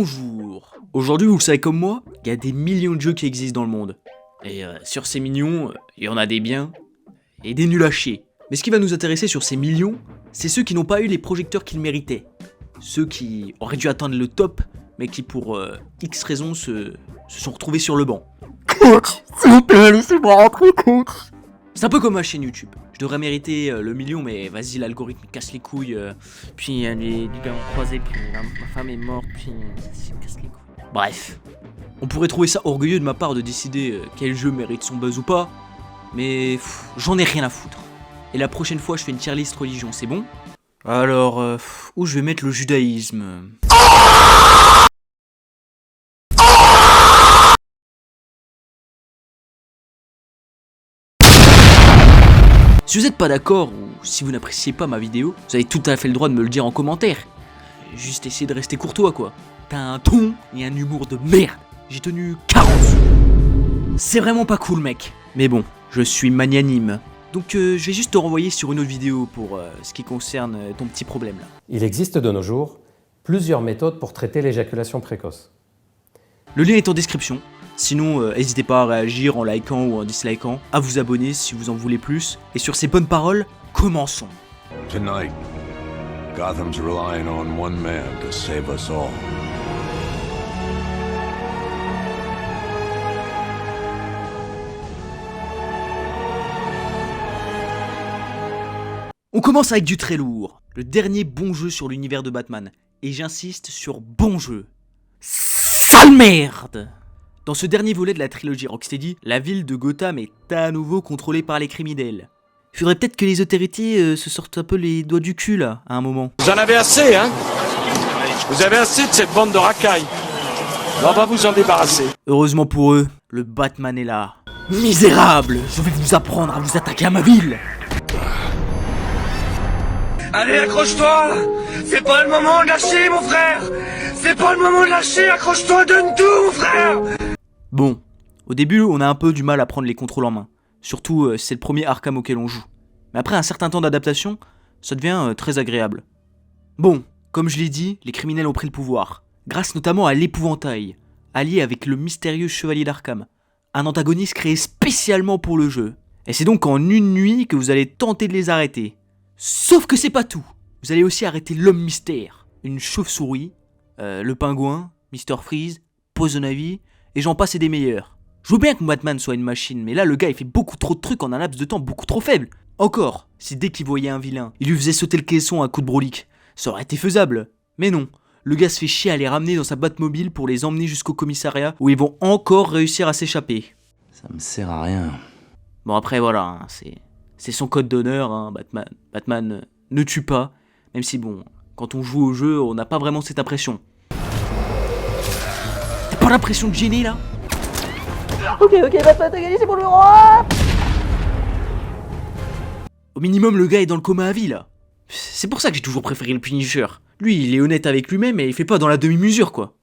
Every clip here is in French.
Bonjour. Aujourd'hui, vous le savez comme moi, il y a des millions de jeux qui existent dans le monde. Et sur ces millions, il y en a des biens et des nuls à chier. Mais ce qui va nous intéresser sur ces millions, c'est ceux qui n'ont pas eu les projecteurs qu'ils méritaient. Ceux qui auraient dû atteindre le top, mais qui pour X raisons se sont retrouvés sur le banc. Coach, s'il vous plaît, laissez-moi rentrer, coach. C'est un peu comme ma chaîne YouTube. Je devrais mériter le million, mais vas-y, l'algorithme casse les couilles. Puis les gars ont croisé, puis ma femme est morte, puis ça casse les couilles. Bref. On pourrait trouver ça orgueilleux de ma part de décider quel jeu mérite son buzz ou pas, mais j'en ai rien à foutre. Et la prochaine fois, je fais une tier list religion, c'est bon? Alors, où je vais mettre le judaïsme? Si vous n'êtes pas d'accord ou si vous n'appréciez pas ma vidéo, vous avez tout à fait le droit de me le dire en commentaire. Juste essayer de rester courtois quoi. T'as un ton et un humour de merde. J'ai tenu 40 sous. C'est vraiment pas cool mec. Mais bon, je suis magnanime. Donc je vais juste te renvoyer sur une autre vidéo pour ce qui concerne ton petit problème là. Il existe de nos jours plusieurs méthodes pour traiter l'éjaculation précoce. Le lien est en description. Sinon, n'hésitez pas à réagir en likant ou en dislikant, à vous abonner si vous en voulez plus. Et sur ces bonnes paroles, commençons. Tonight, Gotham's relying on one man to save us all. On commence avec du très lourd. Le dernier bon jeu sur l'univers de Batman. Et j'insiste sur bon jeu. Sale merde! Dans ce dernier volet de la trilogie Rocksteady, la ville de Gotham est à nouveau contrôlée par les criminels. Il faudrait peut-être que les autorités se sortent un peu les doigts du cul là, à un moment. Vous en avez assez, hein? Vous avez assez de cette bande de racailles. On va vous en débarrasser. Heureusement pour eux, le Batman est là. Misérable, je vais vous apprendre à vous attaquer à ma ville. Allez, accroche-toi! C'est pas le moment de lâcher, mon frère! C'est pas le moment de lâcher, accroche-toi, donne tout, mon frère! Bon, au début, on a un peu du mal à prendre les contrôles en main. Surtout, c'est le premier Arkham auquel on joue. Mais après un certain temps d'adaptation, ça devient très agréable. Bon, comme je l'ai dit, les criminels ont pris le pouvoir. Grâce notamment à l'épouvantail, allié avec le mystérieux chevalier d'Arkham. Un antagoniste créé spécialement pour le jeu. Et c'est donc en une nuit que vous allez tenter de les arrêter. Sauf que c'est pas tout. Vous allez aussi arrêter l'homme mystère, une chauve-souris, le pingouin, Mr. Freeze, Poison Ivy, et j'en passe et des meilleurs. Je veux bien que Batman soit une machine, mais là le gars il fait beaucoup trop de trucs en un laps de temps beaucoup trop faible. Encore, si dès qu'il voyait un vilain, il lui faisait sauter le caisson à coup de brolique, ça aurait été faisable. Mais non, le gars se fait chier à les ramener dans sa Batmobile pour les emmener jusqu'au commissariat où ils vont encore réussir à s'échapper. Ça me sert à rien. Bon après voilà, hein, c'est son code d'honneur, hein, Batman. Batman ne tue pas, même si bon, quand on joue au jeu, on n'a pas vraiment cette impression. T'as pas l'impression de gêner là? Ok, Batman, t'as gagné, c'est pour le roi. Au minimum, le gars est dans le coma à vie là. C'est pour ça que j'ai toujours préféré le Punisher. Lui, il est honnête avec lui-même et il fait pas dans la demi-mesure quoi.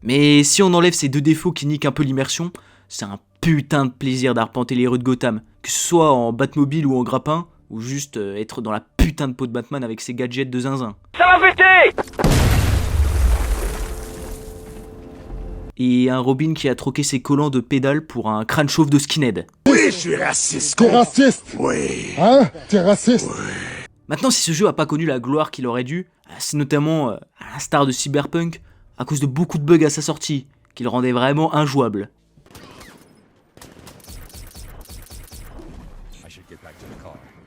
Mais si on enlève ces deux défauts qui niquent un peu l'immersion, c'est un putain de plaisir d'arpenter les rues de Gotham. Que ce soit en Batmobile ou en grappin, ou juste être dans la putain de peau de Batman avec ses gadgets de zinzin. Ça va péter! Et un Robin qui a troqué ses collants de pédale pour un crâne chauve de skinhead. Oui, je suis raciste. T'es raciste? Oui. Hein? T'es raciste? Oui. Maintenant, si ce jeu a pas connu la gloire qu'il aurait dû, c'est notamment, à l'instar de Cyberpunk, à cause de beaucoup de bugs à sa sortie, qui le rendaient vraiment injouable.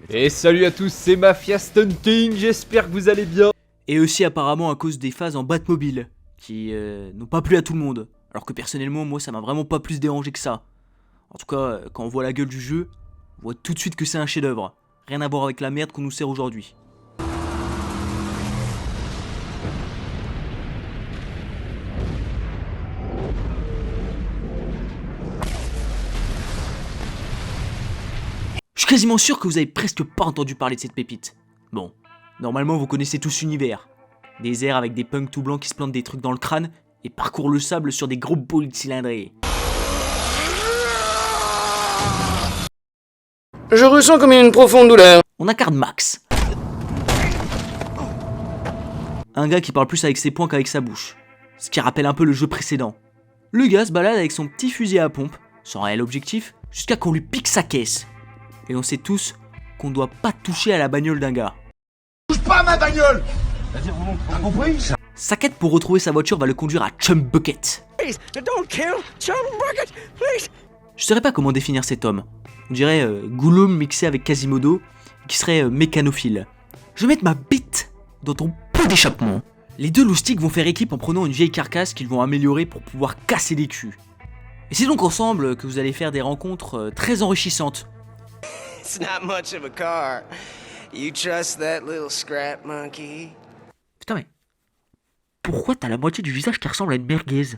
Et salut à tous, c'est Mafia Stunting, j'espère que vous allez bien. Et aussi apparemment à cause des phases en Batmobile, qui n'ont pas plu à tout le monde. Alors que personnellement, moi ça m'a vraiment pas plus dérangé que ça. En tout cas, quand on voit la gueule du jeu, on voit tout de suite que c'est un chef-d'œuvre. Rien à voir avec la merde qu'on nous sert aujourd'hui. Je suis quasiment sûr que vous avez presque pas entendu parler de cette pépite. Bon, normalement vous connaissez tous l'univers. Des airs avec des punks tout blancs qui se plantent des trucs dans le crâne et parcourent le sable sur des gros boules cylindrées. Je ressens comme une profonde douleur. On incarne Max. Un gars qui parle plus avec ses poings qu'avec sa bouche. ce qui rappelle un peu le jeu précédent. Le gars se balade avec son petit fusil à pompe, sans réel objectif, jusqu'à qu'on lui pique sa caisse. Et on sait tous qu'on doit pas toucher à la bagnole d'un gars. Touche pas à ma bagnole! T'as compris? Sa quête pour retrouver sa voiture va le conduire à Chum Bucket. Please, don't kill Chum Bucket, please! Je saurais pas comment définir cet homme. On dirait Gollum mixé avec Quasimodo, qui serait mécanophile. Je vais mettre ma bite dans ton pot d'échappement. Les deux loustiques vont faire équipe en prenant une vieille carcasse qu'ils vont améliorer pour pouvoir casser des culs. Et c'est donc ensemble que vous allez faire des rencontres très enrichissantes. It's not much of a car. You trust that little scrap monkey? Putain mais... Pourquoi t'as la moitié du visage qui ressemble à une merguez?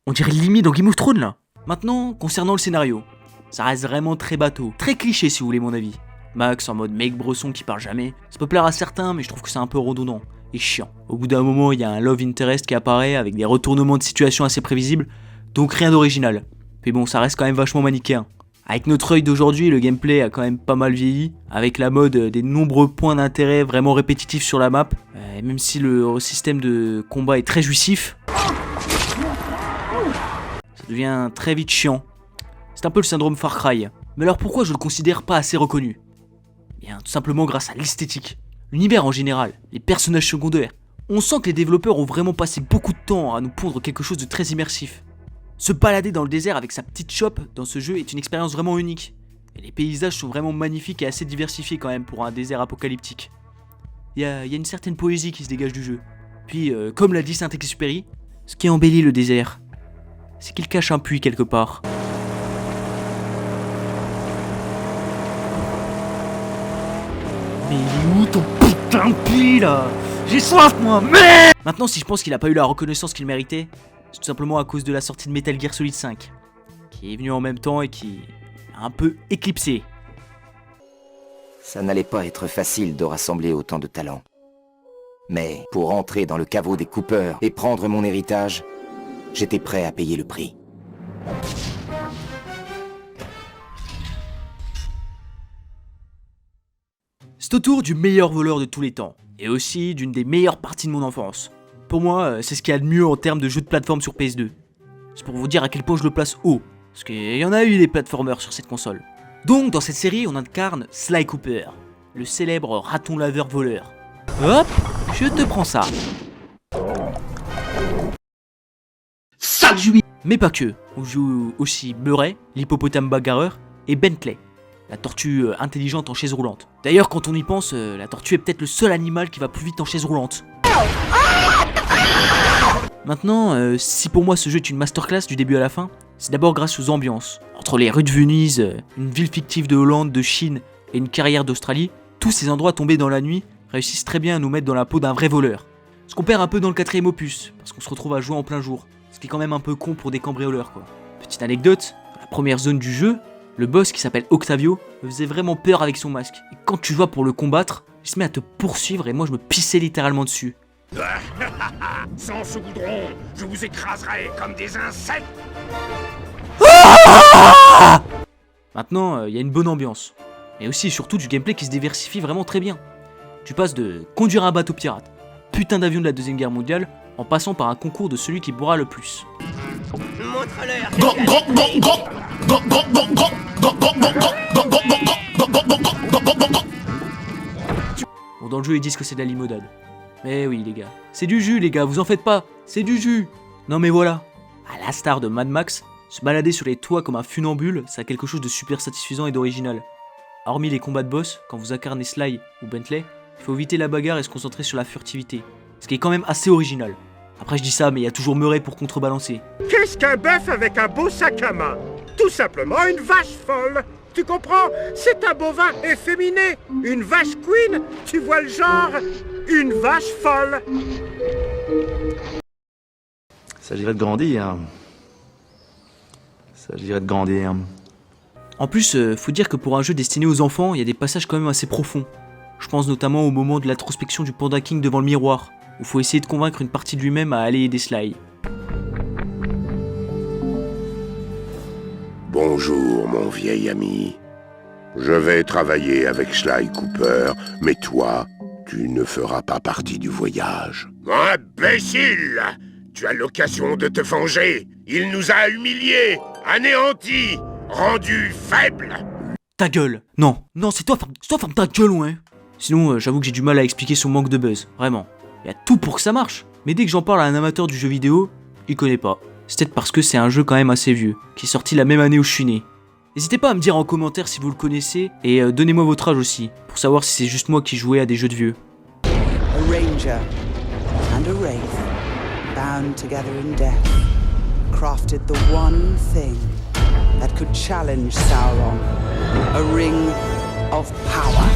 On dirait limite dans Game of Thrones là. Maintenant, concernant le scénario. Ça reste vraiment très bateau. Très cliché si vous voulez mon avis. Max en mode mec bresson qui parle jamais. Ça peut plaire à certains mais je trouve que c'est un peu redondant. Et chiant. Au bout d'un moment, il y a un love interest qui apparaît avec des retournements de situation assez prévisibles, donc rien d'original. Puis bon, ça reste quand même vachement manichéen. Avec notre œil d'aujourd'hui, le gameplay a quand même pas mal vieilli, avec la mode des nombreux points d'intérêt vraiment répétitifs sur la map, et même si le système de combat est très jouissif, ça devient très vite chiant. C'est un peu le syndrome Far Cry. Mais alors pourquoi je le considère pas assez reconnu? Bien, tout simplement grâce à l'esthétique. L'univers en général, les personnages secondaires. On sent que les développeurs ont vraiment passé beaucoup de temps à nous pondre quelque chose de très immersif. Se balader dans le désert avec sa petite chope dans ce jeu est une expérience vraiment unique. Et les paysages sont vraiment magnifiques et assez diversifiés quand même pour un désert apocalyptique. Il y a une certaine poésie qui se dégage du jeu. Puis, comme l'a dit Saint-Exupéry, ce qui embellit le désert, c'est qu'il cache un puits quelque part. Mais il est où ton putain de puits là? J'ai soif moi, merde! Maintenant si je pense qu'il a pas eu la reconnaissance qu'il méritait, c'est tout simplement à cause de la sortie de Metal Gear Solid 5, qui est venu en même temps et qui a un peu éclipsé. Ça n'allait pas être facile de rassembler autant de talents. Mais pour entrer dans le caveau des Cooper et prendre mon héritage, j'étais prêt à payer le prix. C'est au tour du meilleur voleur de tous les temps, et aussi d'une des meilleures parties de mon enfance. Pour moi, c'est ce qu'il y a de mieux en termes de jeux de plateforme sur PS2. C'est pour vous dire à quel point je le place haut, parce qu'il y en a eu des platformers sur cette console. Donc dans cette série, on incarne Sly Cooper, le célèbre raton laveur voleur. Hop, je te prends ça. Sale juif. Mais pas que, on joue aussi Murray, l'hippopotame bagarreur, et Bentley, la tortue intelligente en chaise roulante. D'ailleurs, quand on y pense, la tortue est peut-être le seul animal qui va plus vite en chaise roulante. Maintenant, si pour moi ce jeu est une masterclass du début à la fin, c'est d'abord grâce aux ambiances. Entre les rues de Venise, une ville fictive de Hollande, de Chine et une carrière d'Australie, tous ces endroits tombés dans la nuit réussissent très bien à nous mettre dans la peau d'un vrai voleur. Ce qu'on perd un peu dans le 4ème opus, parce qu'on se retrouve à jouer en plein jour, ce qui est quand même un peu con pour des cambrioleurs quoi. Petite anecdote, dans la première zone du jeu, le boss qui s'appelle Octavio me faisait vraiment peur avec son masque. Et quand tu vas pour le combattre, il se met à te poursuivre et moi je me pissais littéralement dessus. Sans ce goudron, je vous écraserai comme des insectes. Maintenant, il y a une bonne ambiance. Mais aussi et surtout du gameplay qui se diversifie vraiment très bien. Tu passes de conduire un bateau pirate, putain d'avion de la Deuxième Guerre mondiale, en passant par un concours de celui qui boira le plus. Bon, dans le jeu ils disent que c'est de la limonade. Mais oui les gars, c'est du jus les gars, vous en faites pas, c'est du jus. Non mais voilà, à la star de Mad Max, se balader sur les toits comme un funambule, ça a quelque chose de super satisfaisant et d'original. Hormis les combats de boss, quand vous incarnez Sly ou Bentley, il faut éviter la bagarre et se concentrer sur la furtivité, ce qui est quand même assez original. Après je dis ça, mais il y a toujours Murray pour contrebalancer. Qu'est-ce qu'un bœuf avec un beau sac à main? Tout simplement une vache folle. Tu comprends? C'est un bovin efféminé. Une vache queen, tu vois le genre? Une vache folle. S'agirait de grandir. S'agirait de grandir. En plus, faut dire que pour un jeu destiné aux enfants, il y a des passages quand même assez profonds. Je pense notamment au moment de l'introspection du Panda King devant le miroir, où faut essayer de convaincre une partie de lui-même à aller aider Sly. Bonjour, mon vieil ami. Je vais travailler avec Sly Cooper, mais toi, tu ne feras pas partie du voyage. Imbécile! Tu as l'occasion de te venger. Il nous a humiliés, anéantis, rendus faibles. Ta gueule. Non, c'est toi, ferme ta gueule, ouais. Sinon, j'avoue que j'ai du mal à expliquer son manque de buzz, vraiment. Il y a tout pour que ça marche. Mais dès que j'en parle à un amateur du jeu vidéo, il connaît pas. C'est peut-être parce que c'est un jeu quand même assez vieux, qui est sorti la même année où je suis né. N'hésitez pas à me dire en commentaire si vous le connaissez, et donnez-moi votre âge aussi, pour savoir si c'est juste moi qui jouais à des jeux de vieux. A ranger and a wraith, bound together in death, crafted the one thing that could challenge Sauron, a ring of power.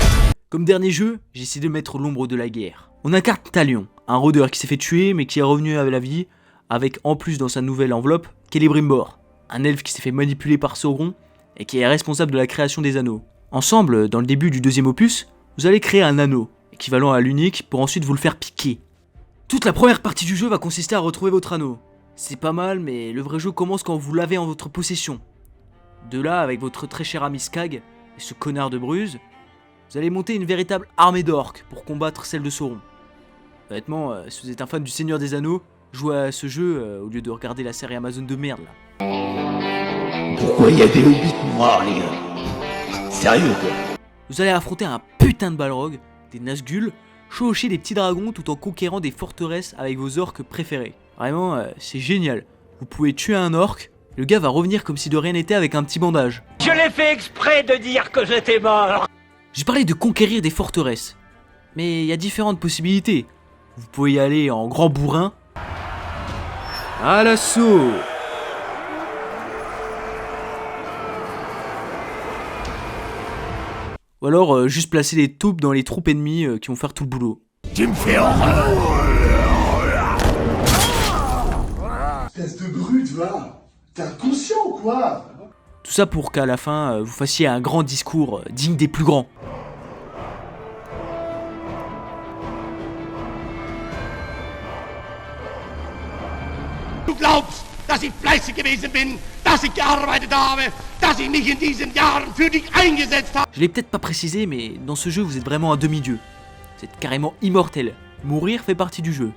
Comme dernier jeu, j'ai essayé de mettre l'ombre de la guerre. On incarne Talion, un rôdeur qui s'est fait tuer mais qui est revenu à la vie, avec en plus dans sa nouvelle enveloppe, Celebrimbor, un elfe qui s'est fait manipuler par Sauron et qui est responsable de la création des anneaux. Ensemble, dans le début du deuxième opus, vous allez créer un anneau, équivalent à l'unique, pour ensuite vous le faire piquer. Toute la première partie du jeu va consister à retrouver votre anneau. C'est pas mal, mais le vrai jeu commence quand vous l'avez en votre possession. De là, avec votre très cher ami Skag et ce connard de Bruse, vous allez monter une véritable armée d'orques pour combattre celle de Sauron. Honnêtement, si vous êtes un fan du Seigneur des Anneaux, jouez à ce jeu au lieu de regarder la série Amazon de merde là. Pourquoi il y a des hobbits noirs, les gars? Sérieux, quoi? Vous allez affronter un putain de balrog, des Nazgûl, chevaucher des petits dragons tout en conquérant des forteresses avec vos orques préférés. Vraiment, c'est génial. Vous pouvez tuer un orc, le gars va revenir comme si de rien n'était avec un petit bandage. Je l'ai fait exprès de dire que j'étais mort. J'ai parlé de conquérir des forteresses, mais il y a différentes possibilités. Vous pouvez y aller en grand bourrin, à l'assaut. Ou alors juste placer des taupes dans les troupes ennemies qui vont faire tout le boulot. Tu me fais horreur. Espèce de brute, va. T'es inconscient ou quoi? Tout ça pour qu'à la fin, vous fassiez un grand discours digne des plus grands. Du glaubst, dass ich fleißig gewesen bin, dass ich gearbeitet habe, dass ich mich in diesen Jahren für dich eingesetzt habe. Je l'ai peut-être pas précisé, mais dans ce jeu, vous êtes vraiment un demi-dieu. Vous êtes carrément immortel. Mourir fait partie du jeu.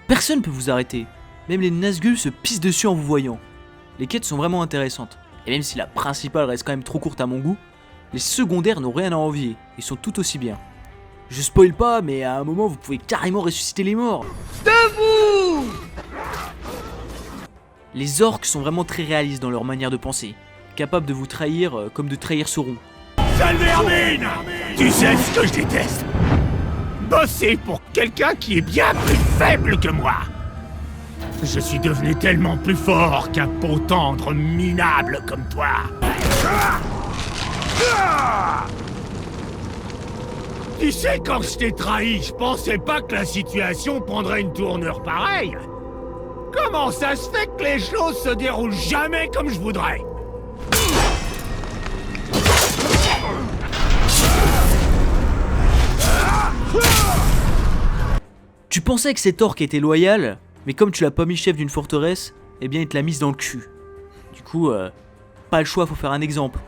Personne peut vous arrêter. Même les Nazgûl se pissent dessus en vous voyant. Les quêtes sont vraiment intéressantes. Et même si la principale reste quand même trop courte à mon goût, les secondaires n'ont rien à envier. Ils sont tout aussi bien. Je spoil pas, mais à un moment vous pouvez carrément ressusciter les morts. Debout! Les orques sont vraiment très réalistes dans leur manière de penser. Capables de vous trahir comme de trahir Sauron. Sale vermine! Tu sais ce que je déteste? Bosser pour quelqu'un qui est bien plus faible que moi. Je suis devenu tellement plus fort qu'un peau tendre minable comme toi. Tu sais, quand je t'ai trahi, je pensais pas que la situation prendrait une tournure pareille. Comment ça se fait que les choses se déroulent jamais comme je voudrais? Tu pensais que cet orc était loyal, mais comme tu l'as pas mis chef d'une forteresse, eh bien il te l'a mise dans le cul. Du coup, pas le choix, faut faire un exemple.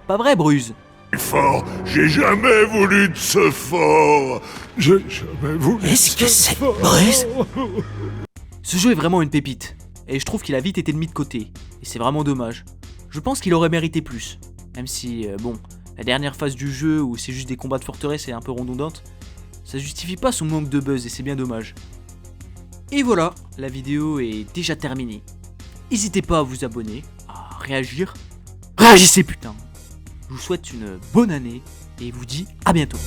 Pas vrai, Bruse? Fort, j'ai jamais voulu de ce fort. J'ai jamais voulu. Est-ce que c'est Bruse? Ce jeu est vraiment une pépite, et je trouve qu'il a vite été mis de côté, et c'est vraiment dommage. Je pense qu'il aurait mérité plus, même si, bon, la dernière phase du jeu où c'est juste des combats de forteresse est un peu redondante, ça justifie pas son manque de buzz et c'est bien dommage. Et voilà, la vidéo est déjà terminée. N'hésitez pas à vous abonner, à réagir. Réagissez putain! Je vous souhaite une bonne année et vous dis à bientôt.